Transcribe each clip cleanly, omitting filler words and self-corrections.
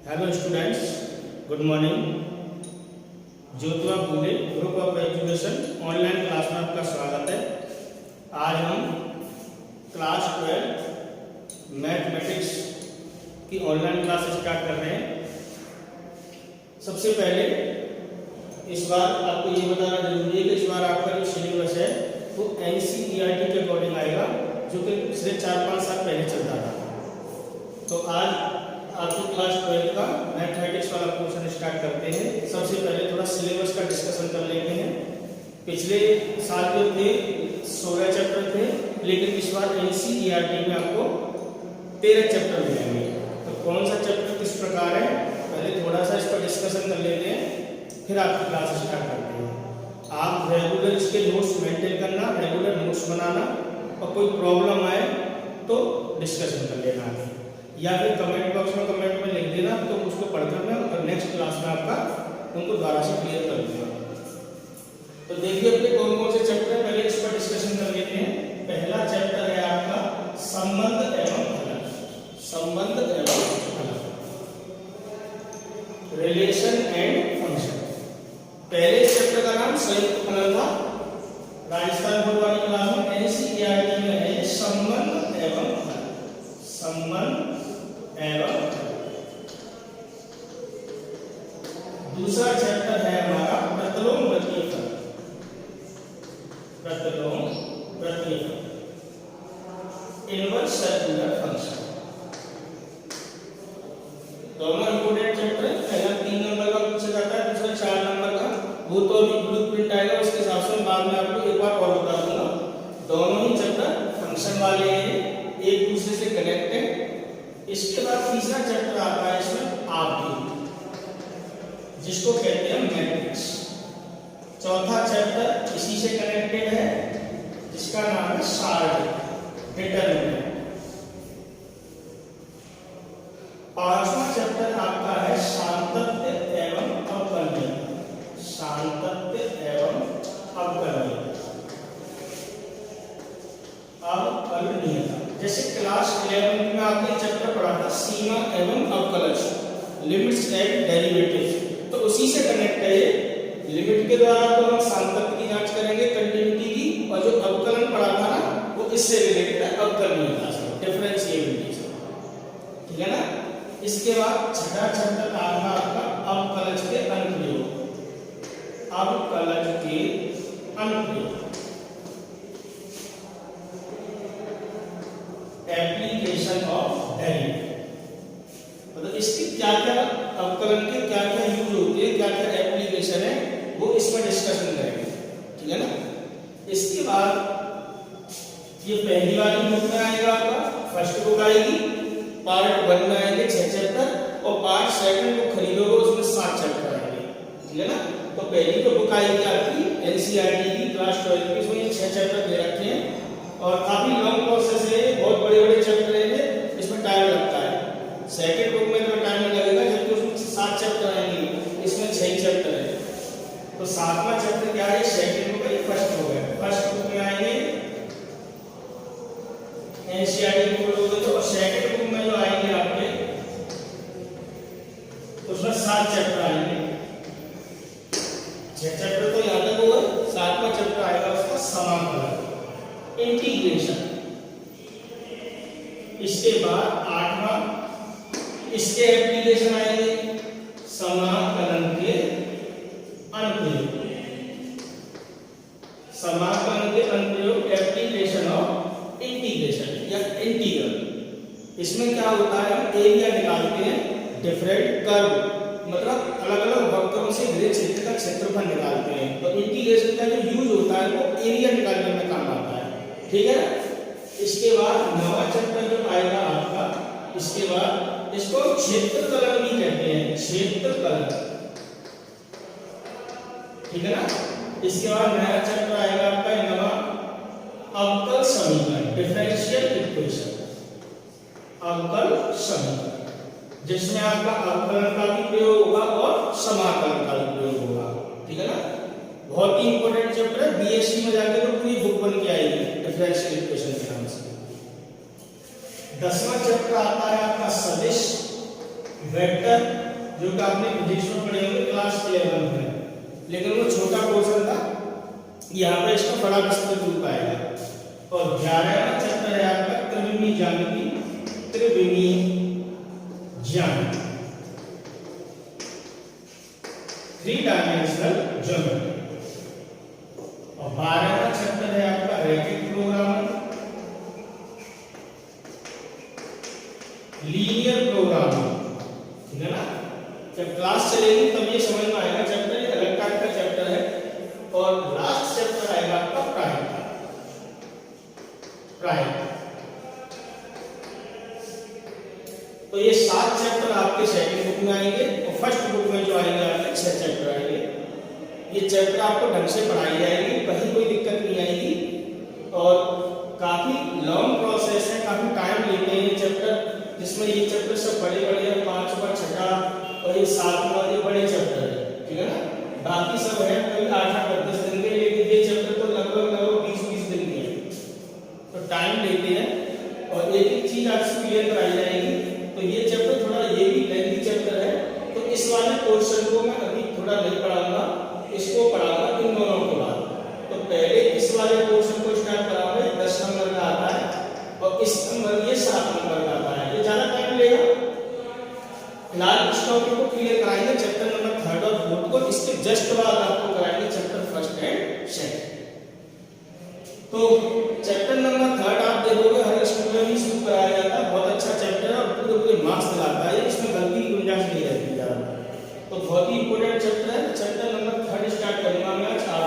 Hello students, good morning. Jyotiba Phule group of education online class में आपका स्वागत है। आज हम क्लास 12 मैथमेटिक्स की ऑनलाइन क्लास स्टार्ट कर रहे हैं। सबसे पहले इस बार आपको ये बताना जरूरी है कि इस बार आपका जो सिलेबस है वो NCERT के अकॉर्डिंग आएगा, जो कि पिछले 4-5 साल पहले चलता था। तो आज आपकी क्लास 12 का मैथमेटिक्स वाला पोर्शन स्टार्ट करते हैं। सबसे पहले थोड़ा सिलेबस का डिस्कशन कर लेते हैं। पिछले साल जो थे 16 चैप्टर थे, लेकिन इस बार NCERT में आपको 13 चैप्टर मिलेंगे। तो कौन सा चैप्टर किस प्रकार है, पहले थोड़ा सा इस पर डिस्कशन कर लेते हैं, फिर आपकी क्लास स्टार्ट करते हैं। आप रेगुलर इसके नोट्स मेंटेन करना, रेगुलर नोट्स बनाना, और कोई प्रॉब्लम आए तो डिस्कशन कर लेना, या फिर कमेंट बॉक्स में कमेंट में लिख देना, तो उसको पढ़कर मैं और नेक्स्ट क्लास में आपका उनको दोबारा से क्लियर कर दूंगा। तो देखिए अपने कौन कौन से चैप्टर है, पहले इस पर डिस्कशन कर लेते हैं। पहला चैप्टर है आपका संबंध एवं फलन, संबंध एवं फलन, रिलेशन एंड फंक्शन। पहले चैप्टर का नाम संयुक्त फलन था। राजस्थान बोर्ड वाली क्लास में NCERT में है संबंध एवं फलन, संबंध एवं। दूसरा चैप्टर है हमारा प्रतिलोम वृत्तीय फलन, प्रतिलोम वृत्तीय फलन, इनवर्स सर्कुलर फंक्शन। दोनों इंपोर्टेंट चैप्टर है। पहला 3 नंबर का पूछा जाता है, दूसरा 4 नंबर का। वो तो अभी ब्लूप्रिंट आएगा, उसके हिसाब से बाद में आपको एक बार और बता दूंगा। दोनों ही चैप्टर फंक्शन वाले हैं, एक दूसरे से कनेक्ट है। इसके बाद तीसरा चैप्टर आता है इसमें आपकी, जिसको कहते हैं मैट्रिक्स। चौथा चैप्टर इसी से कनेक्टेड है, जिसका नाम है सार्ट डिटरमिनेंट। पांचवा चैप्टर आपका है सातत्य एवं अवकलनीयता, सातत्य एवं अवकलनीयता, अवकलनीयता। जैसे क्लास 11 में आपने चैप्टर पढ़ा था सीमा एवं अवकलज, लिमिट्स एंड डेरिवेटिव्स, तो उसी से कनेक्ट है ये। लिमिट के द्वारा तो हम सातत्य की जांच करेंगे, कंटिन्यूटी की, और जो अवकलन पढ़ा था ना वो इससे रिलेटेड है, अवकलनीयता से, डिफरेंशिएबिलिटी से, ठीक है ना। इसके बाद छठा चैप्टर आता है आपका अवकलज के अनुप्रयोग, अवकलज के अनुप्रयोग, एप्लीकेशन ऑफ डेरिवेटिव। मतलब इसकी क्या क्या अवकलन के क्या क्या यूज होते हैं, क्या क्या एप्लीकेशन है, वो इसमें डिस्कशन करेंगे, ठीक है ना। इसके बाद ये पहली वाली बुक में आएगा आपका, फर्स्ट बुक आएगी, पार्ट 1 में आएंगे 6 चैप्टर, और पार्ट 2 को खरीदोगे उसमें 7 चैप्टर आएंगे, ठीक है ना। तो पहली तो बुक आएगी आपकी NCERT की क्लास 12 की, इसमें 6 चैप्टर दे रखे हैं, और काफी लॉन्ग प्रोसेस है, बहुत बड़े बड़े चैप्टर है, इसमें टाइम लगता है। सेकंड बुक में तो टाइम नहीं लगेगा, जबकि उसमें 7 चैप्टर आएंगे, इसमें 6 चैप्टर है। तो 7वां चैप्टर क्या है, सेकंड बुक है, फर्स्ट बुक है। फर्स्ट बुक में आएंगे NCERT की बुक होगी, तो सेकंड बुक में जो आएंगे आपके, उसमें 7 चैप्टर आएंगे। 6 चैप्टर तो याद तक होगा, 7वां चैप्टर आएगा उसका समाकलन, इंटीग्रेशन। इसके बाद 8वां, इसके एप्लीकेशन आएंगे, समाकलन के अनुप्रयोग, समाकलन के अनुप्रयोग, एप्लीकेशन ऑफ इंटीग्रेशन या इंटीग्रल। इसमें क्या होता है, हम एरिया निकालते हैं, डिफरेंट कर्व, मतलब अलग अलग वक्रों से घिरे क्षेत्र का क्षेत्रफल निकालते हैं। तो इंटीग्रेशन का जो यूज होता है वो एरिया निकालने में काम आता है, ठीक है। इसके बाद 9वां चैप्टर जो आएगा आपका, इसके बाद इसको क्षेत्रकलन भी कहते हैं, क्षेत्रकलन, ठीक है ना। इसके बाद नया चैप्टर आएगा आपका 9वां, अवकल समीकरण, डिफरेंशियल इक्वेशन, अवकल समीकरण, जिसमें आपका अवकलन का भी प्रयोग होगा और समाकलन का भी प्रयोग होगा, ठीक है ना। बहुत ही इंपॉर्टेंट चैप्टर है, BSc में जाकर तो पूरी बुक बन के आएगी डिफरेंशियल इक्वेशन के नाम से। 10वां चैप्टर आता है आपका सदिश, वेक्टर जो कि आपने फिजिक्स में पढ़े होंगे क्लास 11 में, लेकिन वो छोटा पोर्शन था, यहाँ पे इसका बड़ा विस्तृत रूप आएगा। और 11वां चैप्टर है आपका त्रिविमीय ज्यामिति, त्रिविमीय ज्यामिति, 3 डायमेंशनल ज्योमेट्री। और 12वां चैप्टर है आपका रैखिक प्रोग्रामिंग, लीनियर प्रोग्रामिंग, ठीक है ना। जब क्लास चलेगी तब ये समझ में आएगा, चैप्टर एक अलग टाइप का चैप्टर है। और लास्ट चैप्टर आएगा आपका प्राइम। तो ये 7 चैप्टर आपके सेकंड बुक में आएंगे और फर्स्ट बुक में जो आएंगे आपके 6 चैप्टर आएंगे। ये चैप्टर आपको ढंग से पढ़ाई जाएगी, कहीं कोई दिक्कत नहीं आएगी। और काफी लॉन्ग प्रोसेस है, काफी टाइम लेते हैं ये चैप्टर, जिसमें ये चैप्टर सब बड़े बड़े हैं, 5वां 6वां और ये 7वां ये बड़े चैप्टर है, ठीक है ना। बाकी सब है कभी 8-8 10 दिन के, लेकिन ये चैप्टर तो लगभग 20-20 दिन के हैं, तो टाइम लेते हैं और एक एक चीज आपसे क्लियर कराई जाएगी। तो ये चैप्टर थोड़ा ये भी लेंथी चैप्टर है, तो इस वाले पोर्शन को मैं अभी थोड़ा नहीं पढ़ाऊंगा, इसको पढ़ाऊंगा इन दोनों के बाद। तो पहले इस वाले पोर्शन को स्टार्ट कराऊंगा, 10 नंबर का आता है, और इस नंबर ये 7 नंबर का आता है, ये ज्यादा टाइम लेगा। फिलहाल इस टॉपिक को क्लियर कराएंगे चैप्टर नंबर 3 और 4 को, इसके जस्ट बाद आपको कराएंगे चैप्टर 1 एंड 2। तो चैप्टर नंबर 3 आप देखोगे हर स्कूल में भी शुरू कराया जाता है, बहुत अच्छा चैप्टर है और पूरे मार्क्स दिलाता है, इसमें गलती की गुंजाइश नहीं रहती ज्यादा। तो बहुत ही इंपॉर्टेंट चैप्टर है। चैप्टर नंबर 3 स्टार्ट करूंगा मैं आज। आप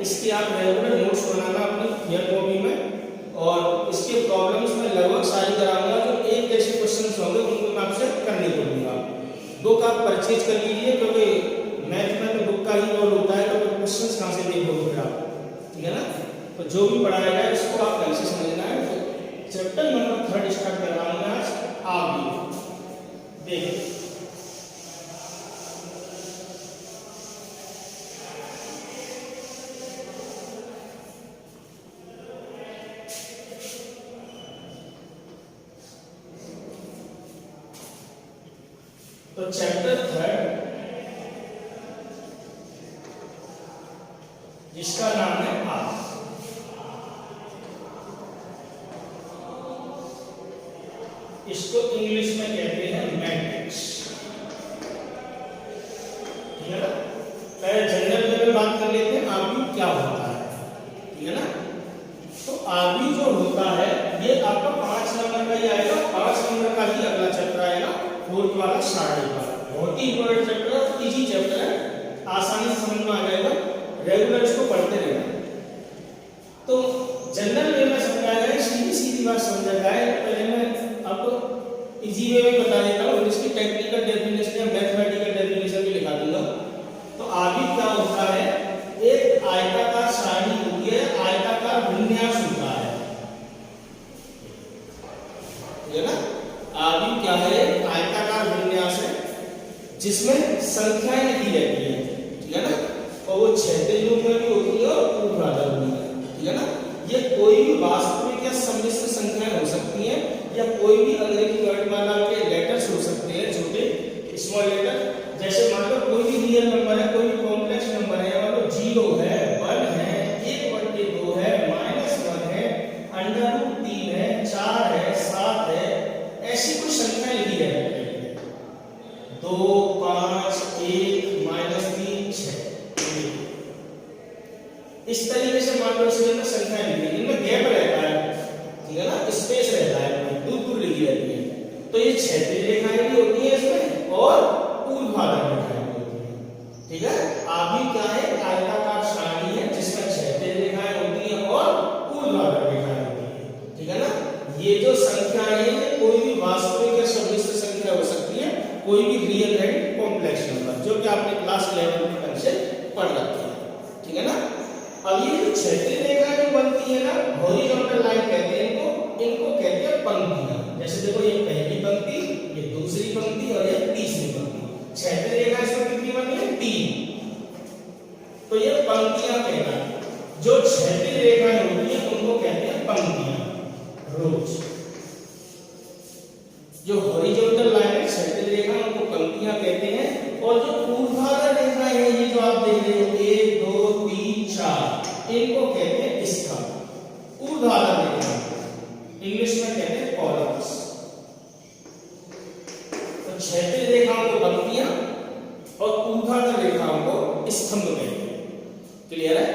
इसके आप रेगुलर नोट्स बनाना अपनी ईयर कॉपी में, और इसके प्रॉब्लम्स में लगभग सारी कराऊंगा। जो एक जैसे क्वेश्चंस होंगे उनको मैं आपसे करने को दूंगा। बुक आप परचेज कर लीजिए, क्योंकि मैथ में तो बुक का ही रोल होता है, तो क्वेश्चंस कहाँ से देखोगे फिर आप, ठीक है ना। तो जो भी पढ़ाया जाए इसको आप ढंग से समझना है। चैप्टर नंबर 3 स्टार्ट कर रहा हूँ मैं आज, आप भी देखिए। तो चैप्टर 3 जिसका नाम है आर्क, इसको इंग्लिश में कहते हैं मैट्रिक्स, ठीक है ना। पहले जनरल में बात कर लेते हैं आर्क क्या होता है, ठीक है ना। तो आर्क जो होता है ये आपका 5 नंबर का ही आएगा, 5 नंबर का ही अगला चैप्टर आएगा, 4th वाला साढ़े का। बहुत ही इंपॉर्टेंट चैप्टर है, इजी चैप्टर है, आसानी से समझ में आ जाएगा, रेगुलर इसको पढ़ते रहना। तो जनरल वे में समझाया जाए, सीधी सीधी बात समझा जाए। पहले मैं आपको इजी वे में बता देता हूँ, इसकी टेक्निकल डेफिनेशन या मैथमेटिकल डेफिनेशन भी लिखा दूंगा। तो आगे क्या होता है, एक आयताकार सारणी होती है, आयताकार विन्यास होता है, ठीक है ना। आगे क्या है, आयताकार विन्यास है जिसमें संख्याएं लिखी रहती है, ठीक है ना। और वो क्षैतिज रूप में भी होती है और ऊर्ध्वाधर रूप में, ठीक है ना। ये कोई भी वास्तविक या सम्मिश्र संख्याएं हो सकती हैं, या कोई भी अंग्रेजी वर्णमाला के लेटर्स हो सकते हैं, छोटे स्मॉल लेटर। जैसे मान लो कोई भी रियल नंबर है, कोई भी कॉम्प्लेक्स नंबर है, मान लो 0 है, 1 है, 1/2 है, -1 है, √3 है, 4 है, 7 है, ऐसी कुछ संख्या लिखी है 2, 5, 1, -3, 6। इस तरीके से मान लो इसके अंदर संख्या लिखी है, इनमें गैप रहता है, ठीक है ना, स्पेस रहता है, दूर दूर लिखी रहती है। तो ये क्षैतिज रेखाएं भी होती है इसमें और ऊर्ध्वाधर रेखाएं भी होती है, ठीक है। आगे क्या है, आयताकार सारणी है जिसमें क्षैतिज रेखाएं होती है और ऊर्ध्वाधर रेखाएं होती है, ठीक है ना। ये जो संख्याएं हैं कोई भी वास्तविक या सम्मिश्र संख्या हो सकती है, कोई भी रियल एंड कॉम्प्लेक्स नंबर, जो कि आपने क्लास 11 में ढंग से पढ़ रखी है, ठीक है ना। अब ये जो क्षैतिज रेखाएं जो बनती है ना, हॉरिजॉन्टल लाइन कहते हैं इनको कहते हैं पंक्तियां। जैसे देखो ये पहली पंक्ति, ये दूसरी पंक्ति और ये तीसरी पंक्ति। क्षैतिज रेखा इसमें कितनी बनी है, 3। तो ये पंक्तियां कहलाती हैं। जो क्षैतिज रेखाएं होती हैं उनको कहते हैं पंक्तियां, रोज। जो हॉरिजॉन्टल लाइन है क्षैतिज रेखा उनको पंक्तियां कहते हैं। और जो ऊर्ध्वाधर रेखाएं हैं, ये जो आप देख रहे हो 1 2 3 4, इनको कहते हैं स्तंभ। ऊर्ध्वाधर रेखा इंग्लिश में कहते हैं कॉलम्स। तो क्षैतिज रेखाओं को पंक्तियां और ऊर्ध्वाधर रेखाओं को स्तंभ कहते हैं। क्लियर है?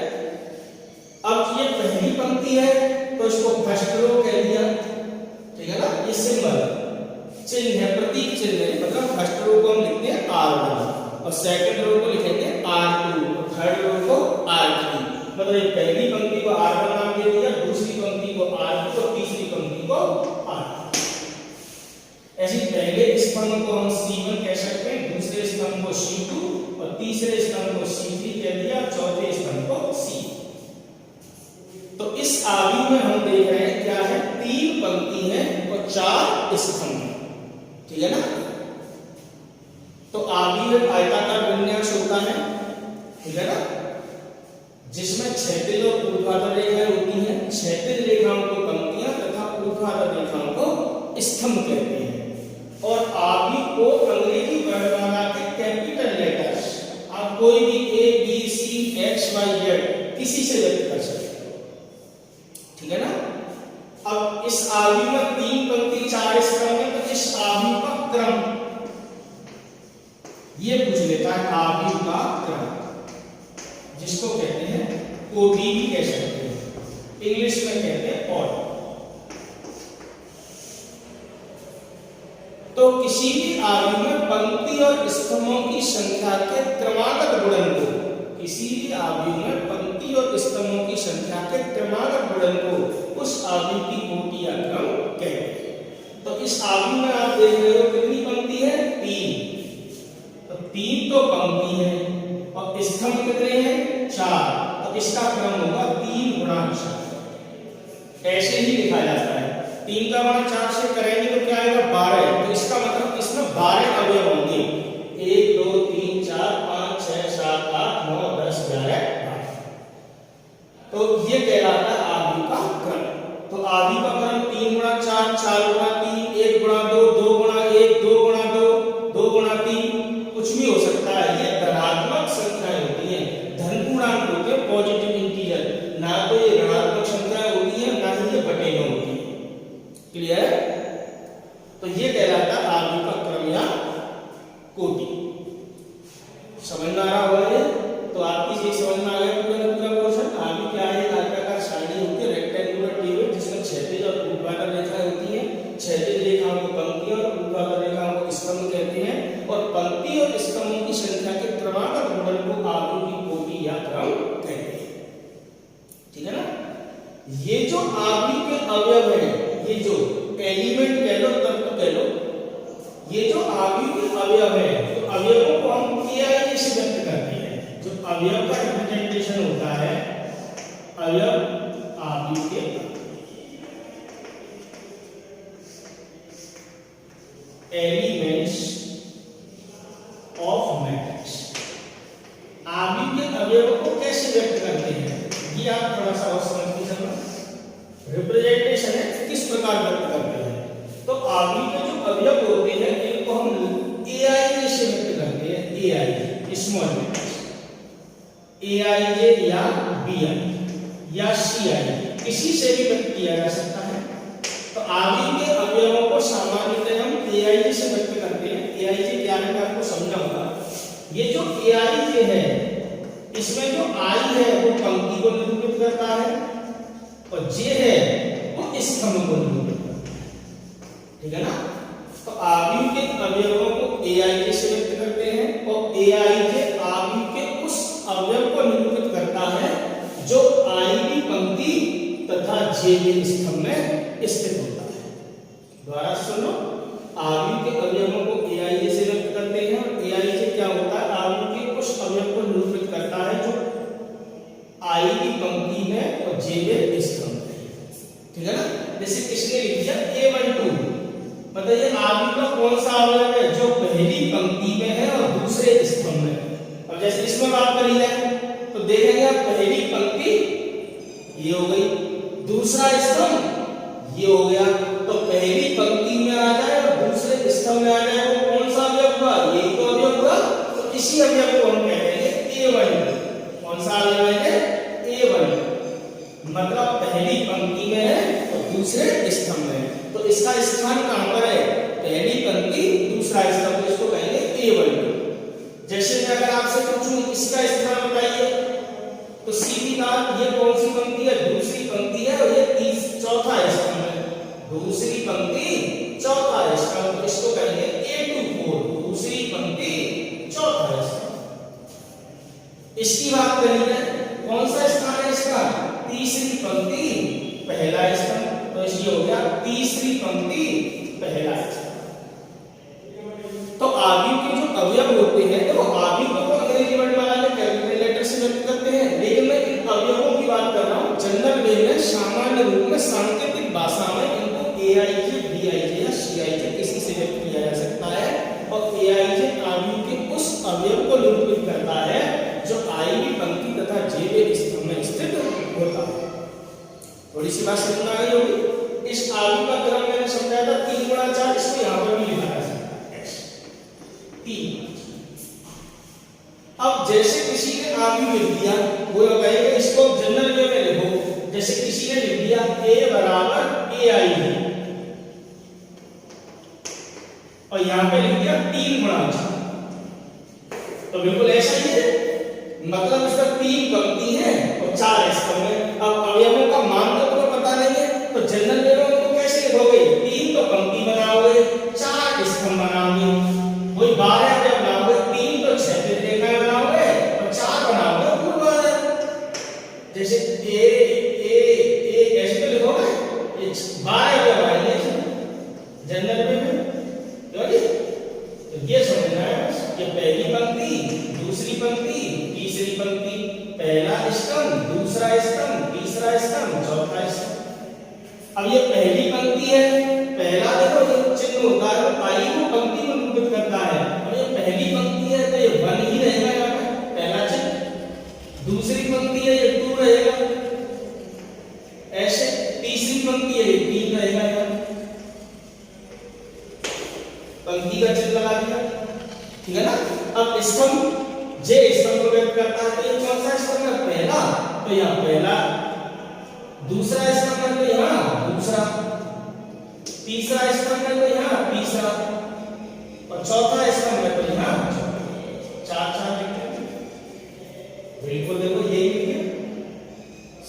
अब ये पहली पंक्ति है तो इसको फर्स्ट रो कह दिया, ठीक है ना। ये सिंबल चिन्ह है, प्रतीक चिन्ह है, मतलब फर्स्ट रो को हम लिखते हैं R1 और सेकंड रो को लिखेंगे R2 और थर्ड रो को R3। मतलब ये पहली पंक्ति को R1 नाम दे दिया, दूसरी पंक्ति को R2 और तीसरी पंक्ति को R3। ऐसे पहले स्तंभ को हम C1 कह सकते हैं, दूसरे स्तंभ को C2 और तीसरे स्तंभ को C3 कह दिया, चौथे स्तंभ को C। तो इस आव्यूह में हम देख रहे हैं क्या है, 3 पंक्ति है और 4 स्तंभ है, ठीक है ना। तो आव्यूह आयताकार विन्यास होता है, ठीक है ना, जिसमें क्षैतिज और ऊर्ध्वाधर रेखाएं होती हैं। क्षैतिज रेखाओं को पंक्तियां तथा ऊर्ध्वाधर रेखाओं को स्तंभ कहते हैं। और आव्यूह को अंग्रेजी वर्णमाला के कैपिटल लेटर्स, आप कोई भी A B C X Y Z किसी से व्यक्त कर सकते हैं, ठीक है ना। अब इस आव्यूह में 3 पंक्ति 4 स्तंभ है, तो इस आव्यूह का क्रम ये पूछ लेता है। आव्यूह का क्रम जिसको कहते हैं कोटि भी कह सकते हैं, इंग्लिश में कहते हैं ऑर्डर। तो किसी भी आव्यूह में पंक्ति और स्तंभों की संख्या के क्रमागत गुणन को, किसी भी आव्यूह में पंक्ति और स्तंभों की संख्या के क्रमागत गुणन को उस आव्यूह की कोटि या क्रम कहते हैं। तो इस आव्यूह में आप देख रहे हो कितनी पंक्ति है, 3। तो 3 तो पंक्ति है और स्तंभ कितने हैं, 4। तो इसका क्रम होगा 3 गुणा 4। ऐसे ही लिखा जाता है। 3 का गुणा 4 से करेंगे तो क्या आएगा, 12। तो इसका मतलब इसमें 12 अवयव होंगे, 1 2 3 4 5 6 7 8 9 10 11 12। तो ये कहलाता है आव्यूह का क्रम। तो आव्यूह का क्रम 3 गुणा 4, 4 गुणा 3, 1 गुणा 2, 2 गुणा 1, 2 गुणा 2, 2 गुणा 3, कुछ भी हो सकता है। ये धनात्मक संख्याएं होती हैं, धन पूर्णांक होते हैं, पॉजिटिव इंटीजर। ना तो ये ऋणात्मक संख्याएं होती हैं, ना ही ये बटे में होती है। क्लियर? तो ये कहलाता है आव्यूह का क्रम या कोटि। समझ में आ रहा होगा? तो आपकी ये समझ में आ गया पूरा पोर्शन। आव्यूह क्या है, आयताकार सारणी होती है, रेक्टेंगुलर टेबल, जिसमें क्षैतिज और ऊर्ध्वाधर रेखाएं होती हैं। क्षैतिज रेखाओं को पंक्ति और ऊर्ध्वाधर रेखाओं को स्तंभ कहते हैं। और पंक्ति और स्तंभों की संख्या के क्रमागत गुणन को आव्यूह की कोटि या क्रम कहते हैं, ठीक है ना। ये जो आव्यूह के अवयव है, ये जो एलिमेंट कह लो, तत्व कह लो, ये जो आव्यूह के अवयव है, तो अवयवों को हम KI से व्यक्त करते हैं। जो अवयव का रिप्रेजेंटेशन होता है, अवयव आव्यूह के एलिमेंट्स ऑफ मैट्रिक्स। आव्यूह के अवयवों को कैसे व्यक्त करते हैं, ये आप थोड़ा सा और समझ के चलना। रिप्रेजेंटेशन है किस प्रकार व्यक्त करते हैं। तो आव्यूह के जो अवयव होते हैं इनको हम AIJ से व्यक्त करते हैं। AIJ स्मॉल मैट्रिक्स, AIJ या BI या CI, किसी से भी व्यक्त किया जा सकता है। तो आव्यूह के अवयवों को सामान्यतः हम AIJ से व्यक्त करते हैं। AIJ क्या है मैं आपको समझाऊंगा। ये जो AIJ है, इसमें जो I है वो पंक्ति को निरूपित करता है और J है वो स्तंभ को निरूपित करता है, ठीक है ना। तो आव्यूह के अवयवों को AIJ से व्यक्त करते हैं और AIJ आव्यूह के उस अवयव को निरूपित करता है जो I पंक्ति तथा J स्तंभ में स्थित होता है। दोबारा सुनो, आव्यूह के अवयवों को AIJ से व्यक्त करते हैं और AIJ क्या होता है, आव्यूह के उस अवयव को निरूपित करता है जो I की पंक्ति में और J में स्तंभ है, ठीक है ना। जैसे किसने लिख दिया A12, मतलब ये आव्यूह का कौन सा अवयव है, जो पहली पंक्ति में है और दूसरे स्तंभ में। अब जैसे इसमें बात करी जाए तो देखेंगे आप, पहली पंक्ति ये हो गई, दूसरा स्तंभ इसी अवयव को हम कहेंगे A1। कौन सा अवयव है? A1। मतलब पहली पंक्ति में है और दूसरे स्तंभ में है। तो इसका स्थान कहां पर है? पहली पंक्ति दूसरा स्तंभ, इसको कहेंगे A1। जैसे मैं अगर आपसे पूछूं इसका स्थान बताइए तो सीधी बात, ये कौन सी पंक्ति है? दूसरी पंक्ति है और ये चौथा स्तंभ है। दूसरी पंक्ति चौथा स्तंभ, तो इसको कहेंगे A24। दूसरी पंक्ति चौथा स्तंभ। इसकी बात करेंगे कौन सा स्थान है इसका? तीसरी पंक्ति पहला स्तंभ, तो इसलिए हो गया तीसरी पंक्ति पहला स्तंभ। तो आव्यूह के जो अवयव होते हैं तो आव्यूह को अंग्रेजी वर्ड वाले कैपिटल लेटर से व्यक्त करते हैं, लेकिन मैं इन अवयवों की बात कर रहा हूं जनरल वे में, सामान्य रूप में सांकेतिक भाषा में इनको AIJ, BIJ या CIJ किसी से व्यक्त किया जा सकता है। और AIJ आव्यूह के उस अवयव को निरूपित करता है जो आईवी पंक्ति तथा जेवे स्तंभ में स्थित होता है। थोड़ी सी बात समझ में आ गई होगी। इस आव्यूह का क्रम मैंने समझाया था 3 गुणा 4, इसको यहां पर भी लिखा जा सकता है 3। अब जैसे किसी ने आव्यूह लिख दिया, वो कहेगा इसको जनरल वे में लिखो। जैसे किसी ने लिख दिया A बराबर AIJ और यहां पे लिख दिया 3 गुणा 4, तो बिल्कुल ऐसा ही है। मतलब इसका 3 पंक्ति है और 4 स्तंभ है। अब अवयवों का मान तो तुम्हें पता नहीं है, तो जनरल वे में उनको कैसे लिखोगे? 3 तो पंक्ति बनाओगे, 4 स्तंभ बनाओगे, वही 12 अवयव बनाओगे। 3 तो क्षैतिज रेखाएं बनाओगे और 4 बनाओगे ऊर्ध्वाधर। जैसे ए ऐसे तो लिखोगे, 12 अवयव आएंगे जनरल वे में। तो ये समझना है, ये पहली पंक्ति, दूसरी पंक्ति, तीसरी पंक्ति, पहला स्तंभ, दूसरा स्तंभ, तीसरा स्तंभ, चौथा स्तंभ। अब ये पहली पंक्ति है, पहला देखो जो चिन्ह होता है वो आई को पंक्ति को निरूपित करता है। अब ये पहली पंक्ति है तो ये 1 ही रहेगा यहाँ पे पहला चिन्ह। दूसरी पंक्ति है ये 2 रहेगा, ऐसे तीसरी पंक्ति है ये 3 रहेगा यहाँ। पंक्ति का चिन्ह लगा दिया, ठीक है ना। अब स्तंभ जे स्तंभ को व्यक्त करता है, तो ये कौन सा स्तंभ है? पहला, तो यहाँ पहला। दूसरा स्तंभ है तो यहाँ दूसरा। तीसरा स्तंभ है तो यहाँ तीसरा और चौथा स्तंभ है तो यहाँ 4 लिखते हैं। बिल्कुल देखो यही लिखे,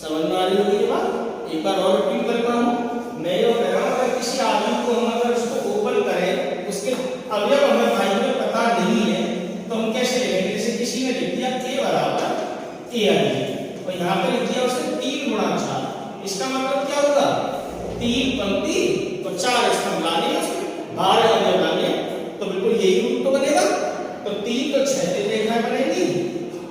समझ में आ रही होगी ये बात। एक बार और रिपीट कर रहा हूँ। मैं ये कह रहा हूँ अगर किसी आव्यूह को हम अगर उसको ओपन करें, उसके अवयव हमें भाई में पता नहीं है, तो हम कैसे लिखेंगे? जैसे किसी ने लिख दिया A बराबर AIJ और यहाँ पे लिख दिया उसने 3 गुणा 4, इसका मतलब क्या होगा? 3 पंक्ति और 4 स्तंभ लाने उसके 12 अवयव लाने, तो बिल्कुल यही रूप तो बनेगा। तो 3 तो क्षैतिज रेखाएं बनेगी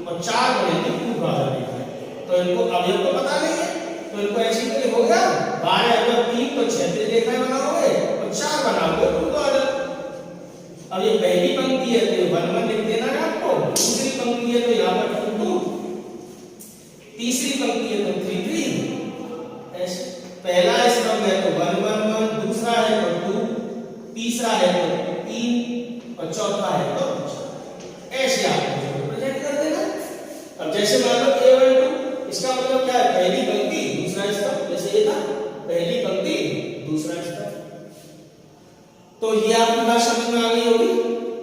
और 4 बनेगी ऊर्ध्वाधर रेखाएं। तो इनको अवयव तो पता नहीं है, तो इनको ऐसे ही हो गया 12 अवयव, 3 तो क्षैतिज रेखाएं बनाओगे और 4 बनाओगे ऊर्ध्वाधर। अब ये पहली पंक्ति है तो ये 1 लिख देना है आपको, दूसरी पंक्ति है तो यहाँ पर 2, तीसरी पंक्ति है तो 3, ऐसे। पहला स्तंभ है तो 1 1 1, दूसरा है तो 2, तीसरा है तो 3 और चौथा है तो 4। ऐसे आप रिप्रेजेंट कर देना। अब जैसे मान लो A12, इसका मतलब क्या है? पहली पंक्ति दूसरा स्तंभ, जैसे ये था पहली पंक्ति दूसरा स्तंभ। तो ये आपकी बात समझ में आ गई होगी।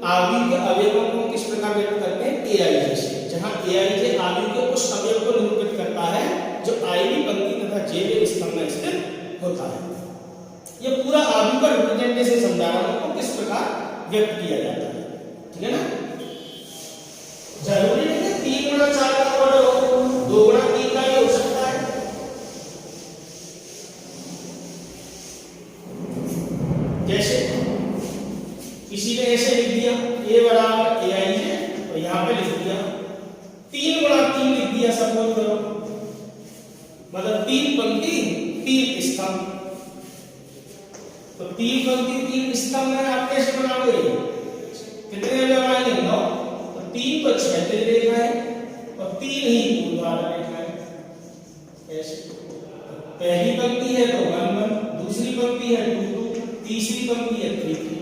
आव्यूह के अवयवों को किस प्रकार व्यक्त करते हैं? AIJ से, जहां AIJ आव्यूह के उस अवयव को निरूपित करता है जो आईवी पंक्ति तथा जेवे स्तंभ में स्थित होता है। ये पूरा आव्यूह का रिप्रेजेंटेशन समझा रहा हूं आपको किस प्रकार व्यक्त किया जाता है, ठीक है ना। जरूरी नहीं है 3 गुणा 4 का ऑर्डर हो, 2 गुणा 3 का भी हो सकता है। जैसे किसी ने ऐसे लिख दिया A बराबर AIJ और यहाँ पे लिख दिया 3 गुणा 3 लिख दिया, सपोज करो, मतलब 3 पंक्ति 3 स्तंभ। तो 3 पंक्ति 3 स्तंभ में आप कैसे बनाओगे? कितने अवयव आएंगे? 9। तो 3 तो क्षैतिज रेखा है और 3 ही ऊर्ध्वाधर रेखा है, ऐसे। पहली पंक्ति है तो 1 1, दूसरी पंक्ति है 2 2, तीसरी पंक्ति है 3 3।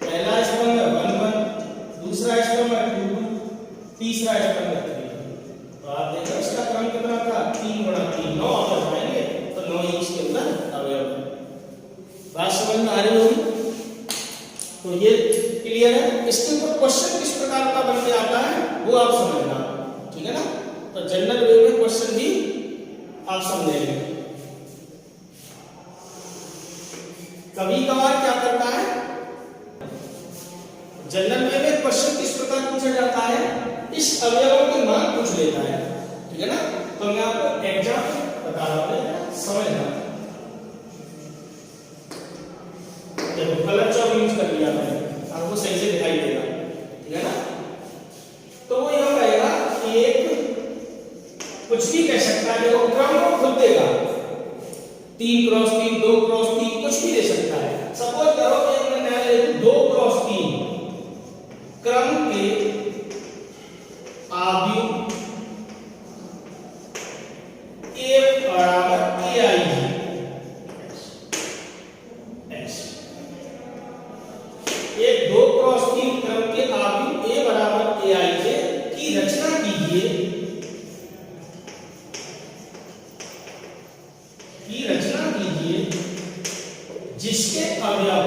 पहला स्तंभ है 1 1, दूसरा स्तंभ है 2 तीसरा स्तंभ 3। तो आप देखो इसका क्रम कितना था, 3 गुणा 3 9 अगर जाएंगे तो 9 ही इसके अंदर अवयव है। बात समझ में आ रही होगी? तो ये क्लियर है। इसके ऊपर क्वेश्चन किस प्रकार का बन के आता है वो आप समझना, ठीक है ना। तो जनरल वे में क्वेश्चन भी आप समझेंगे। कभी कभार क्या करता है, जनरल वे में क्वेश्चन किस प्रकार पूछा जाता है, इस अवयवों की मान पूछ लेता है, ठीक है ना। तो मैं आपको एग्जाम्पल बता रहा हूं, समझना। देखो कलर चौक यूज कर लिया मैंने, आपको सही से दिखाई देगा, ठीक है ना। तो वो यह कहेगा कि एक कुछ भी कह सकता है, देखो क्रम को खुद देगा, 3 क्रॉस 3 2 क्रॉस 3 कुछ भी दे सकता है। सपोज करो एक मैं नया ले लूं 2 क्रॉस 3 क्रम के आव्यूह A बराबर AI एक 2 क्रॉस 3 क्रम के आव्यूह A बराबर AI की रचना कीजिए, जिसके अवयव,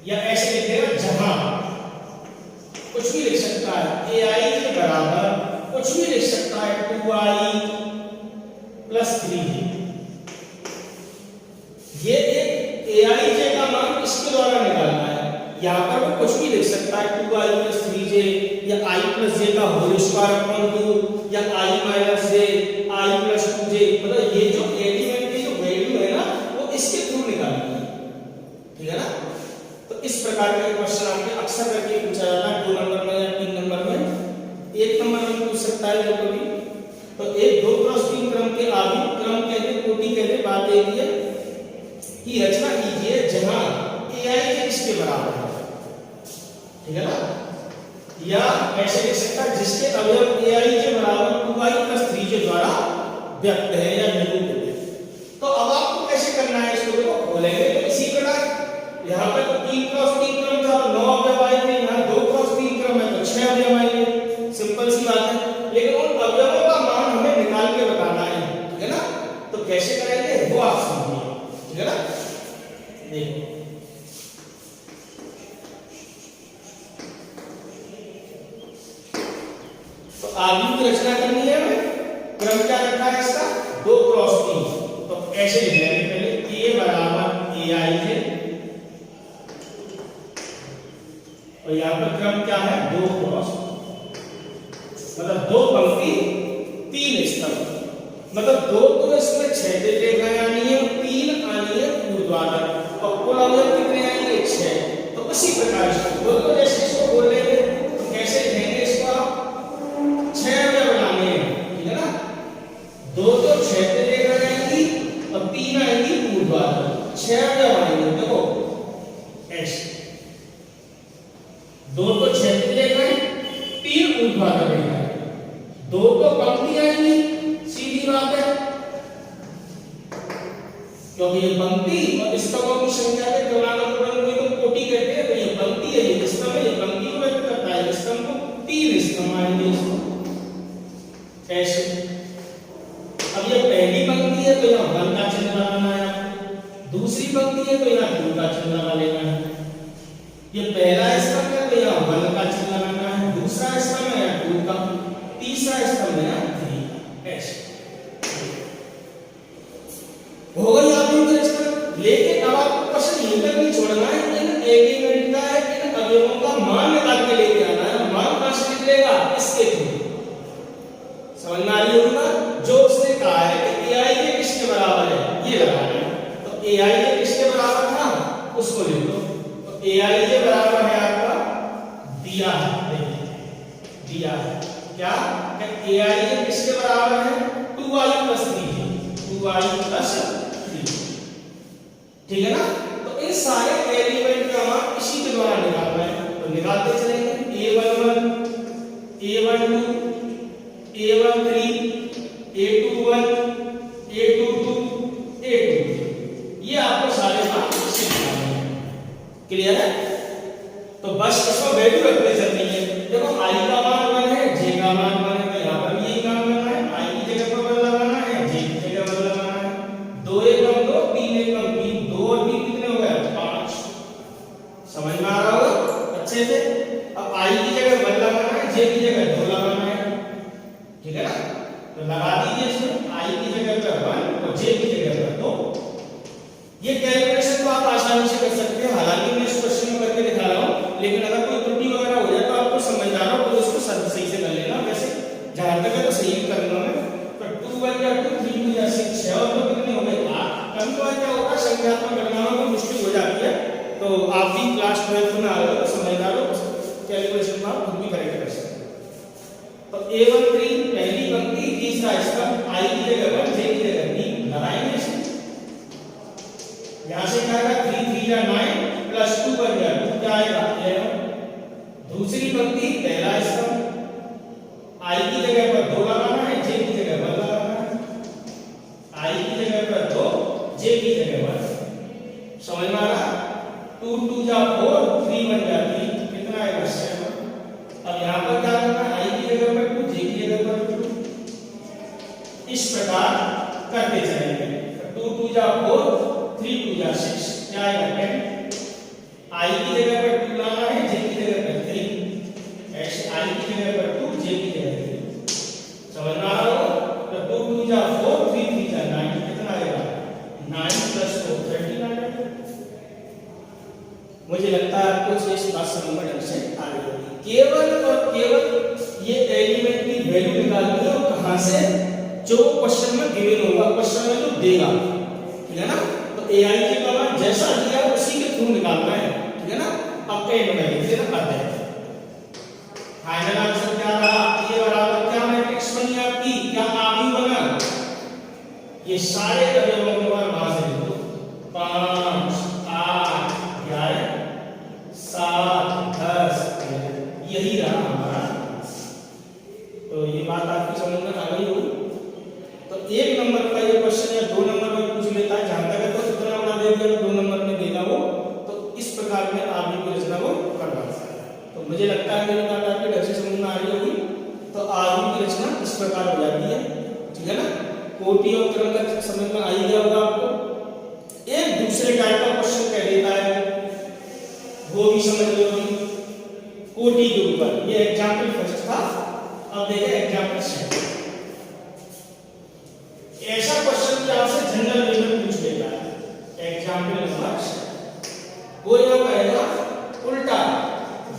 या ऐसे लिखेगा जहां, कुछ भी लिख सकता है AI के बराबर, कुछ भी लिख सकता है 2i + 3j। ये एक AI का मान इसके द्वारा निकालना है। यहां पर वो कुछ भी लिख सकता है 2i + 3j या i + j का होल स्क्वायर अपॉन 2 या i - j i + 2j। मतलब ये जो एलिमेंट की जो वैल्यू है ना वो इसके थ्रू निकालनी है, ठीक है ना। तो इस प्रकार का क्वेश्चन आपके अक्सर करके पूछा जाता है 2 नंबर में या 3 नंबर में, 1 नंबर में पूछ सकता है जो कभी। तो एक 2 क्रॉस 3 क्रम के आव्यूह, क्रम कहते कोटि कहते, बात एक है कि रचना कीजिए जहां AI के इसके बराबर है, ठीक है ना। या ऐसे लिख सकता है जिसके अवयव AI के बराबर 2i + 3j द्वारा व्यक्त है या निरूपित है। तो अब आपको कैसे करना है, इसको देखो खोलेंगे तो इसी प्रकार यहाँ पे 3 क्रॉस 3 क्रम था तो 9 अवयव आएंगे, यहाँ 2 क्रॉस 3 क्रम है तो 6 अवयव आएंगे, सिंपल सी बात है। लेकिन उन अवयवों का मान हमें निकाल के बताना है, ठीक है ना। तो कैसे करेंगे वो आप समझिए, ठीक है ना। देखो तो आव्यूह की रचना करनी है हमें, क्रम क्या रखा है इसका 2 क्रॉस 3। तो ऐसे लिखेंगे पहले A बराबर AI है और यहाँ पर क्रम क्या है 2 क्रॉस, मतलब 2 पंक्ति 3 स्तंभ, मतलब 2 तो इसमें क्षैतिज रेखा आनी है, 3 आनी है ऊर्ध्वाधर, और कुल अवयव कितने आएंगे 6। तो उसी प्रकार से तो जैसे इसको बोल लेंगे तो कैसे लिखेंगे इसको, 6 अवयव बनाने हैं, ठीक है ना। 2 तो क्षैतिज रेखा आएंगी और 3 आएंगी ऊर्ध्वाधर, 6 अवयव आएंगे। देखो ऐसे 2 तो क्षैतिज रेखा है, 3 ऊर्ध्वाधर रेखा है, 2 तो पंक्ति आएंगी, सीधी बात है, क्योंकि ये पंक्ति और स्तंभों की संख्या के क्रमानुक्रम को तो कोटि कहते हैं। तो ये पंक्ति है, ये स्तंभ है, ये पंक्ति को व्यक्त करता है, स्तंभ को 3 स्तंभ आएंगे इसको ऐसे। अब ये पहली पंक्ति है तो यहाँ 1 का चिन्ह लगाना है, दूसरी पंक्ति है तो यहाँ 2 का चिन्ह लगा लेना है। ये पहला स्तंभ है तो यहाँ 1 का चिन्ह लगाना है, दूसरा स्तंभ है यहाँ 2 का, तीसरा स्तंभ है यहाँ 3 ऐसे। हो गई आव्यूह की रचना। लेकिन अब आपको क्वेश्चन ये तक नहीं छोड़ना है, इन एलिमेंट का, इन अवयवों का मान निकाल के लेके आना है। मान कहां से निकलेगा, इसके थ्रू। समझ में आ रही होगी ना, जो उसने कहा है कि AI के किसके बराबर है ये लगाना है। तो AI के किसके बराबर था उसको लिख दो। तो AI के बराबर है आपका दिया है, दिया है क्या, AI के किसके बराबर है 2i + 3j, 2i + 3, ठीक है ना। तो इन सारे एलिमेंट का मान इसी के द्वारा निकालना है। तो निकालते चलेंगे A11 A12 A13 A21 A22 A23, ये आपको सारे मान सीखना है। क्लियर है। तो बस इसको वैल्यू रखते चलनी है। देखो i का मान अच्छे से। अब आई की जगह 1 लगाना है, जे की जगह 2 लगाना है, ठीक है ना। तो लगा दीजिए इसमें आई की जगह पर 1 और जे की जगह पर 2। ये कैलकुलेशन तो आप आसानी से कर सकते हैं, हालांकि मैं इस क्वेश्चन में करके दिखा रहा हूं, लेकिन अगर कोई त्रुटि वगैरह हो जाए तो आपको समझदार हो तो इसको सही से कर लेना। वैसे जहां तक है तो सही करूंगा मैं। तो 2 1 या 2 3 2 या 6 6 और तो कितने हो गए 8। कभी कभार क्या होगा संख्यात्मक गणनाओं में मुश्किल हो जाती है, तो आप भी क्लास 12 में आ रहे हो तो समझदार हो, कैलकुलेशन को आप खुद भी करेक्ट कर सकते हो। तो A13 पहली पंक्ति तीसरा स्तंभ आई की जगह 1 जे की जगह 3 लगाएंगे इसे। यहां से क्या आएगा 3 3 या 9 प्लस 2 बन गया 2 क्या आएगा 11। दूसरी पंक्ति पहला स्तंभ आई की जगह पर 2 लगाना है, जे की जगह 1 लगाना है। आई की जगह पर 2 जे की जगह 1। समझ में आ रहा। 2 2 जा 4 3 बन गया 3 कितना आएगा 7। अब यहां पर क्या करना है आई की जगह पर 2 जे की जगह पर 2। इस प्रकार करते चलेंगे। 2 2 जा 4 3 2 जा 6 क्या आएगा 10। आई की जगह पर 2 लाना है, जे की जगह पर 3। ऐसे आई की जगह पर 2 जे की जगह 3। समझ में आ रहा हो। तो 2 2 जा 4 3 3 जा 9 कितना आएगा 9 प्लस 4 39। मुझे लगता है आपको इस बात समझ में ढंग से आ रही होगी। केवल और केवल ये एलिमेंट की वैल्यू निकालनी है और कहां से, जो क्वेश्चन में गिवन होगा, क्वेश्चन में जो देगा, ठीक है ना। तो ai की पावर जैसा दिया उसी के थ्रू निकालना है, ठीक है ना। अब एंड में लिख देना आता है। फाइनल आंसर क्या रहा, ये बराबर क्या मैट्रिक्स बनी आपकी, क्या आयु बना। ये सारे अवयवों के बारे में से लिख दो 5 8 11 7 10 यही रहा हमारा। तो ये बात आपकी समझ में आ गई होगी। तो 1 नंबर का ये क्वेश्चन या 2 नंबर में पूछ लेता है, जहां तक तो कितना बड़ा दे दिया 2 नंबर में देगा वो, तो इस प्रकार में आप भी रचना को करवा सकते हैं। तो मुझे लगता है मेरी बात आपके ढंग से समझ में आ रही होगी। तो आदमी की रचना इस प्रकार हो जाती है, ठीक है ना। कोटि और क्रम का समझ में आ ही गया होगा आपको। एक दूसरे टाइप का क्वेश्चन कह देता है, वो भी समझ लो कोटि के ऊपर। ये एग्जाम्पल फर्स्ट था, अब देखिए एग्जाम्पल सेकंड। ऐसा क्वेश्चन भी आपसे जनरल वे में पूछ लेता है। एग्जाम्पल नंबर वो ये कहेगा उल्टा,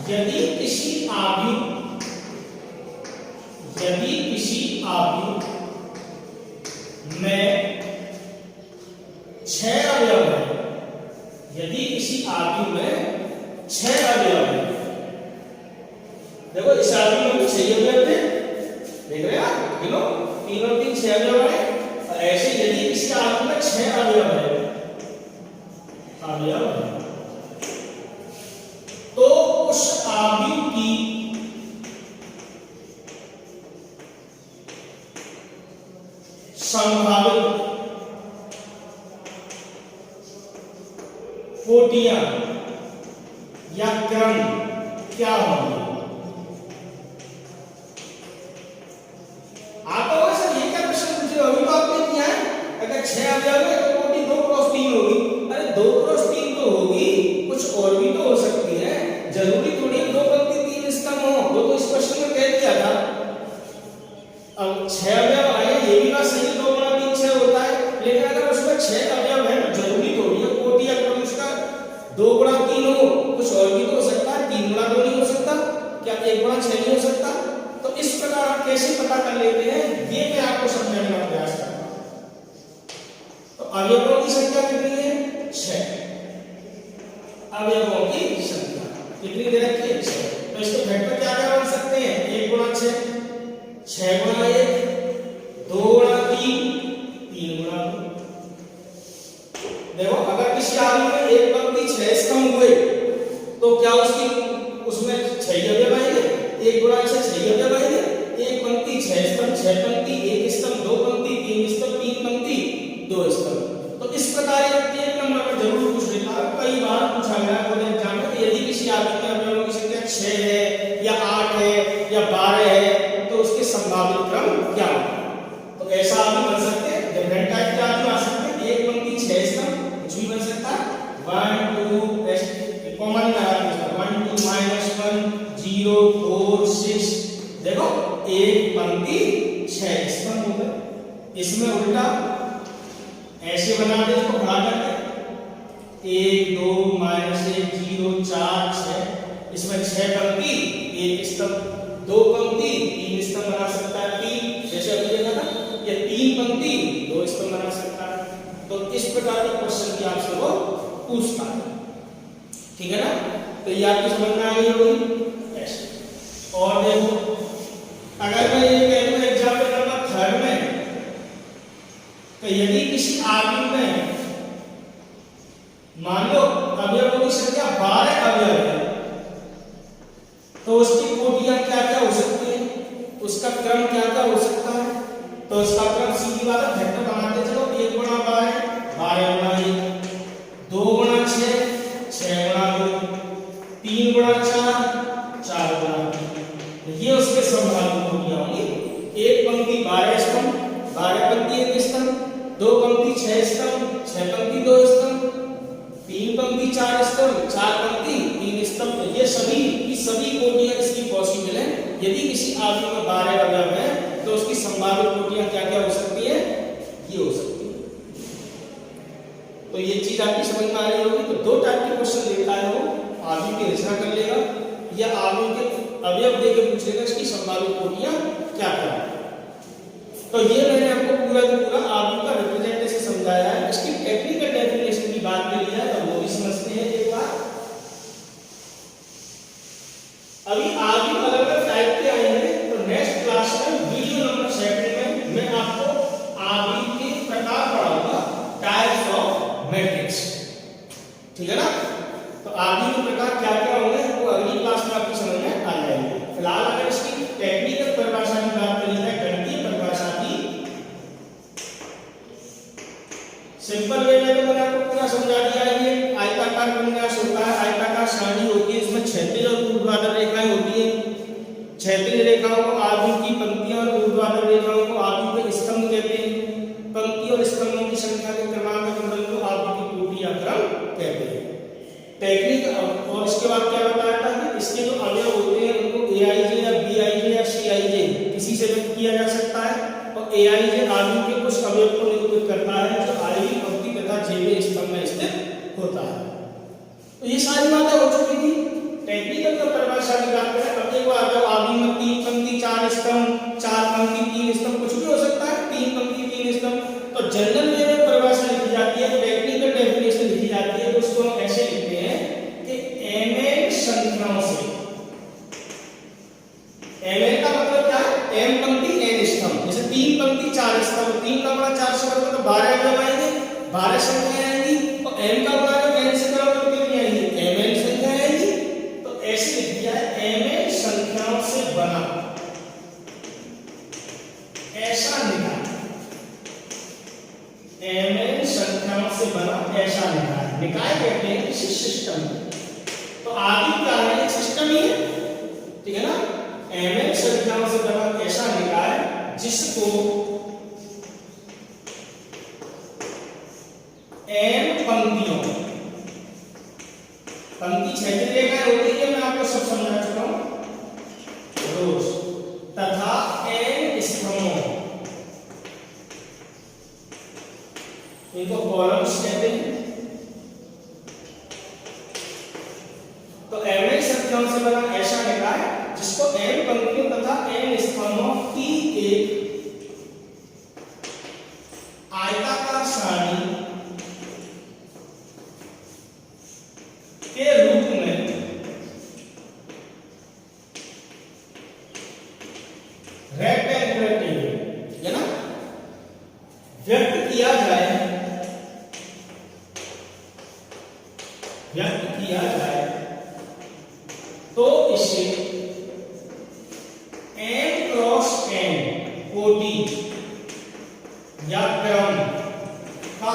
यदि किसी आयु में 6 अवयव है, यदि किसी आयु में 6 अवयव है। देखो इस आयु में 6 अवयव थे, देख रहे हैं आप, गिनो 3 और 3 6 अवयव है। ऐसे यदि किसी आयु में 6 अवयव है, तो उस आयु की संभावित कोटियां या क्रम क्या होंगे। आप सर ये क्या प्रश्न पूछ रहे हो, अभी तो आपने किया है। अगर 6 अवयव है तो कोटि 2 क्रॉस 3 होगी। अरे 2 क्रॉस 3 तो होगी, कुछ और भी तो हो सकती है, जरूरी थोड़ी 2 पंक्ति 3 स्तंभ हो। वो तो इस प्रश्न में कह दिया था। अब 6 अवयव आए, ये भी बात सही, 2 गुणा 3 6 होता है, लेकिन अगर उसमें 6 अवयव है तो जरूरी थोड़ी है कोटि या क्रम उसका 2 गुणा 3 हो, कुछ और भी तो हो सकता है। 3 गुणा 2 नहीं हो सकता क्या, 1 गुणा 6 नहीं हो सकता। तो इस प्रकार आप कैसे पता कर लेते हैं, ये मैं आपको समझाने का प्रयास कर रहा हूं। तो अवयवों की संख्या कितनी है 6। अवयवों की संख्या कितनी दे रखी है 6। तो इसके फैक्टर क्या क्या बन सकते हैं, 1 गुणा 6 6 गुणा 1 2 गुणा 3 3 गुणा 2। देखो अगर किसी आयु में एक पंक्ति 6 स्तंभ हुए तो क्या उसमें 6 अवयव आएंगे। 1 गुणा 6 6 अवयव आएंगे। एक पंक्ति 6 स्तंभ 6 पंक्ति, 1 स्तंभ 2 पंक्ति, 3 स्तंभ 3 पंक्ति 2 स्तंभ। तो इस प्रकार एक नंबर पर जरूर पूछ लेता है, कई बार पूछा गया है एग्जाम में। यदि किसी आयु में अवयवों की संख्या 6 है या 8 है या 12 है तो उसके संभावित क्रम क्या होगा। तो ऐसा आप बन सकते हैं, डिफरेंट टाइप के आयु आ सकते हैं। एक पंक्ति 6 स्तंभ कुछ भी बन सकता है, 1 2 कॉमन 1 2 0 4 6 देखो एक पंक्ति 6 स्तंभ हो गए। इसमें उल्टा ऐसे बना दे, इसको बढ़ा करके 1 2 -1 0 4 6, इसमें 6 पंक्ति 1 स्तंभ, 2 पंक्ति 3 स्तंभ बना सकता है। 3 जैसे अभी देखा था, ये 3 पंक्ति 2 स्तंभ बना सकता है। तो इस प्रकार के क्वेश्चन की आपसे वो पूछता है, ठीक है ना। तो ये आपकी समझ में आ गई होगी ऐसे। और देखो अगर मैं ये कह दूं एग्जांपल नंबर 3 में, तो यदि किसी आव्यूह में मान लो अवयवों की संख्या 12 अवयव है, तो उसकी कोटियां क्या क्या हो सकती है, उसका क्रम क्या क्या हो सकता है। तो उसका क्रम सीधी बात है, वेक्टर बनाते चलो। 1 गुणा 12 12 गुणा 1, 2 गुणा 6 6 गुणा 2, 3 गुणा 4 4 गुणा 2। ये उसके संभावित कोटियां होंगी। एक पंक्ति 12 स्तंभ, 12 पंक्ति 1 स्तंभ, 2 पंक्ति 6 स्तंभ, 6 पंक्ति 2 स्तंभ, 3 पंक्ति 4 स्तंभ, 4 पंक्ति 3 स्तंभ। ये सभी की सभी कोटियां इसकी पॉसिबल है। यदि किसी आव्यूह में 12 अवयव है तो उसकी संभावित कोटियां क्या क्या हो सकती है, ये हो सकती है। तो ये चीज आपकी समझ में आ रही होगी। तो 2 टाइप के क्वेश्चन देता है वो, आव्यूह की रचना कर लेगा या आव्यूह के अवयव देके पूछेगा इसकी संभावित कोटियां क्या क्या है। तो ये मैंने आपको पूरा का पूरा आव्यूह का रिप्रेजेंटेशन समझाया है। इसकी टेक्निकल डेफिनेशन की बात करी है तो वो भी समझते हैं एक बार। अभी आव्यूह अलग अलग टाइप के आएंगे, तो नेक्स्ट क्लास में वीडियो नंबर 7 में मैं आपको आव्यूह के प्रकार पढ़ाऊंगा, टाइप्स ऑफ मैट्रिक्स, ठीक है ना। तो आव्यूह के प्रकार क्या क्या होंगे वो अगली क्लास में आपकी समझ में आ जाएगी। फिलहाल अगर इसकी टेक्निकल परिभाषा की बात करी जाए, गणितीय परिभाषा की, सिंपल वे में तो मैंने आपको पूरा समझा दिया है। ये आयताकार विन्यास होता है, आयताकार सारणी होती है, इसमें क्षैतिज और ऊर्ध्वाधर रेखाएं होती है। क्षैतिज रेखाओं को आव्यूह की पंक्तियां और ऊर्ध्वाधर रेखाओं को आव्यूह के स्तंभ कहते हैं। पंक्ति और स्तंभों की संख्या के क्रमांक मंडल को आव्यूह की कोटि या क्रम कहते हैं। टेक्निक और इसके बाद क्या बताया था कि इसके जो अवयव होते हैं उनको AIJ या BIJ या CIJ किसी से व्यक्त किया जा सकता है। और AIJ आव्यूह के कुछ अवयव को निरूपित करता है जो आयवी पंक्ति तथा जेबे स्तंभ में स्थित होता है। तो ये सारी बातें हो चुकी थी। टेक्निकल का परिभाषा की बात करें, अब एक बार अगर आव्यूह में 3 पंक्ति 4 स्तंभ, 4 पंक्ति 3 स्तंभ, कुछ भी हो सकता है, 3 पंक्ति 3 स्तंभ। तो जनरल वे में परिभाषा लिखी जाती है, टेक्निकल डेफिनेशन लिखी जाती है, तो उसको हम ऐसे लिखते हैं कि mn संख्याओं से, mn का मतलब क्या है, m पंक्ति n स्तंभ। जैसे 3 पंक्ति 4 स्तंभ, 3 का गुणा 4 से करोगे तो 12 अवयव आएंगे, 12 संख्याएं आएंगी। और m का गुणा जब n से करोगे तो कितनी आएंगी, mn संख्या आएंगी। तो ऐसे लिख दिया है mn संख्याओं से बना ऐसा निकाय, mn संख्याओं से बना ऐसा निकाय। निकाय कहते हैं किसी सिस्टम को। तो आव्यूह क्या है, एक सिस्टम ही है, ठीक है ना। mn संख्याओं से बना ऐसा निकाय जिसको m पंक्तियों, पंक्ति क्षैतिज रेखाएं होती है, मैं आपको सब समझा चुका हूं, रोज तथा n स्तंभों, इनको कॉलम्स कहते हैं। तो mn संख्याओं से बना ऐसा निकाय जिसको m पंक्तियों तथा n स्तंभों की एक आयताकार सारणी के रूप में रेक्टेंगुलर टेबल, है ना, व्यक्त किया जाए, व्यक्त किया जाए तो इसे n क्रॉस n कोटि या क्रम का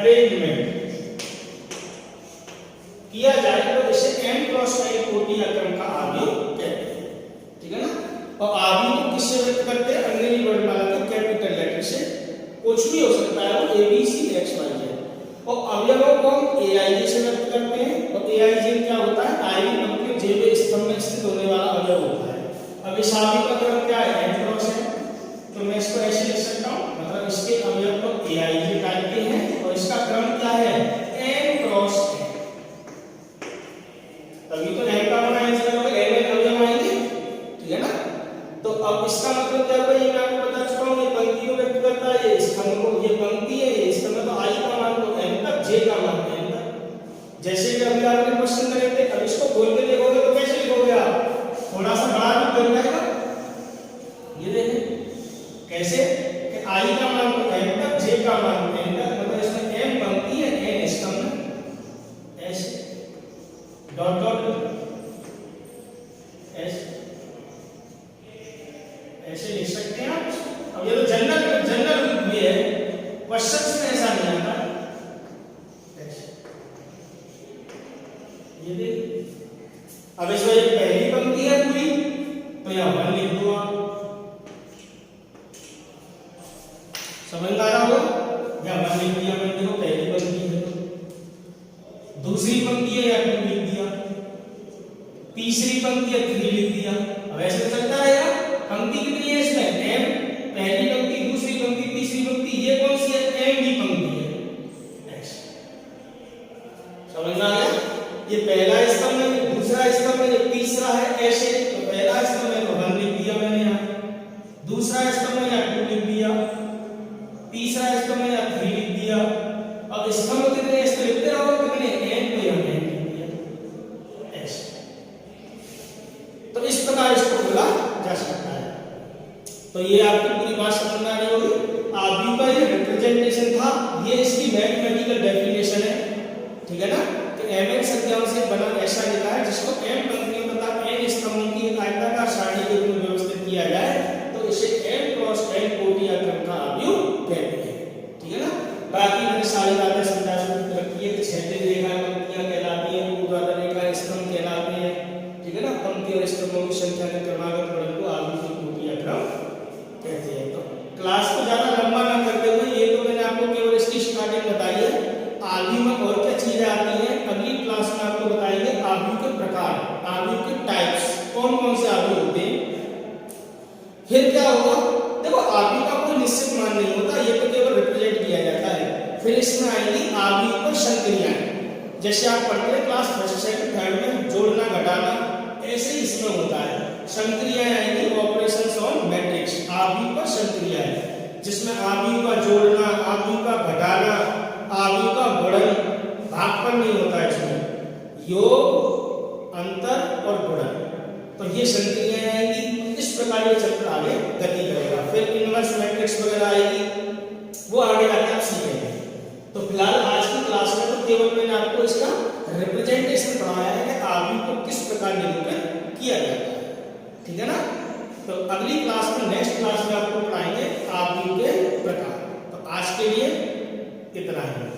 अरेंजमेंट किया जाए तो इसे m क्रॉस n कोटि क्रम का अवयव कहते हैं, ठीक है ना। और अवयव को किससे व्यक्त करते हैं? अंग्रेजी वर्णमाला के कैपिटल लेटर से, कुछ भी हो सकता है वो A B C X Y Z. और अवयवों को हम ए आई जे से व्यक्त करते हैं। और ए आई जे क्या होता है? आई पंक्ति जेब स्तंभ में स्थित होने वाला अवयव होता है। अब इस अवयव का क्रम क्या है? m क्रॉस है, तो मैं इसको ऐसे लिख सकता हूँ, मतलब इसके अवयव को ए आई जे टाइप के हैं और इसका क्रम क्या है? m cross n। तभी तो m का बना इसका मतलब m अवयव आएंगे, ठीक है ना। तो अब इसका मतलब क्या होगा? ये मैं आपको बता चुका हूँ, ये पंक्ति को व्यक्त करता है, ये स्तंभ को, ये पंक्ति है, ये स्तंभ, तो i का मान तो m तक, j का मान n तक। जैसे कि अभी आपने क्वेश्चन करे थे, अब इसको बोल के लिखोगे तो कैसे लिखोगे आप? थोड़ा सा बड़ा रूप बन जाएगा। ये देखें कैसे कि i का मान तो m तक, j का मान n तक, मतलब इसमें m पंक्ति है, n स्तंभ, ऐसे डॉट डॉट ऐसे लिख सकते हैं आप। अब ये तो जनरल रूप भी है, क्वेश्चन में ऐसा नहीं आता। ये देख, अब इसमें एक पहली पंक्ति है पूरी, तो यहाँ 1 लिख दो आप, समझ में आ रहा होगा। यहाँ 1 लिख दिया मैंने, देखो पहली पंक्ति है, दूसरी पंक्ति है या 2 लिख दिया, तीसरी पंक्ति है 3 लिख दिया। अब ऐसे तो चलता रहेगा। पंक्ति कितनी है इसमें? m, पहली पंक्ति, दूसरी पंक्ति, तीसरी पंक्ति, ये कौन सी है? m की पंक्ति है, ऐसे समझ में आ गया। ये पहला स्तंभ है, ये दूसरा स्तंभ है, ये तीसरा है, ऐसे। तो पहला स्तंभ है तो 1 लिख दिया मैंने यहाँ, दूसरा स्तंभ है यहाँ 2 लिख दिया, तीसरा स्तंभ है यहाँ 3 लिख दिया। अब स्तंभ कितने इसको लिखते रहो, कितने n, तो यहाँ n लिख दिया, ऐसे। तो इस प्रकार इसको बोला जा सकता है। तो ये आपकी पूरी बात समझ में आ रही होगी। अवयव का ये रिप्रेजेंटेशन था, ये इसकी मैथमेटिकल डेफिनेशन है, ठीक है ना। तो mn संख्याओं से बना ऐसा लिखा है जिसको m पंक्तियों तथा n स्तंभों की एक आयताकार सारणी के रूप में व्यवस्थित किया जाए तो इसे m क्रॉस n कोटि क्रम का अवयव कहते हैं, ठीक है ना। बाकी मैंने सारी बातें समझा रखी है कि क्षैतिज रेखा पंक्तियां कहलाती हैं, ऊर्ध्वाधर रेखा स्तंभ कहलाते हैं, ठीक है ना। पंक्ति और स्तंभों की संख्या के क्रमागत वर्ग को अवयव की कोटि क्रम कहते हैं। तो क्लास को ज्यादा लंबा ना करते हुए, ये तो मैंने आपको केवल इसकी स्टार्टिंग बताई है। अवयव में और क्या चीजें आती हैं अगली क्लास में आपको बताएंगे। अवयव के प्रकार, अवयव के टाइप्स, कौन कौन से अवयव होते हैं। फिर क्या होगा, देखो अवयव का कोई निश्चित मान नहीं होता, ये तो केवल रिप्रेजेंट किया जाता है। फिर इसमें आएंगी अवयव पर संक्रियाएं, जैसे आप पढ़ते हैं क्लास फर्स्ट सेकंड थर्ड में, जोड़ना घटाना, ऐसे ही इसमें होता है। संक्रियाएं आएंगी, ऑपरेशंस ऑन मैट्रिक्स, अवयव पर संक्रियाएं, जिसमें अवयव का जोड़ना, अवयव का घटाना, अवयव का गुणन, भागफल नहीं होता है इसमें, योग, अंतर और गुणन। तो ये संक्रियाएं आएंगी। इस प्रकार ये चैप्टर आगे गति करेगा। फिर इनवर्स मैट्रिक्स वगैरह आएगी, वो आगे जाके आप सीखेंगे। तो फिलहाल आज की क्लास में तो केवल मैंने आपको इसका रिप्रेजेंटेशन पढ़ाया है कि अवयव को किस प्रकार निरूपित किया जाता है, ठीक है ना। तो अगली क्लास में, नेक्स्ट क्लास में आपको पढ़ाएंगे अवयव के प्रकार। तो आज के लिए इतना ही।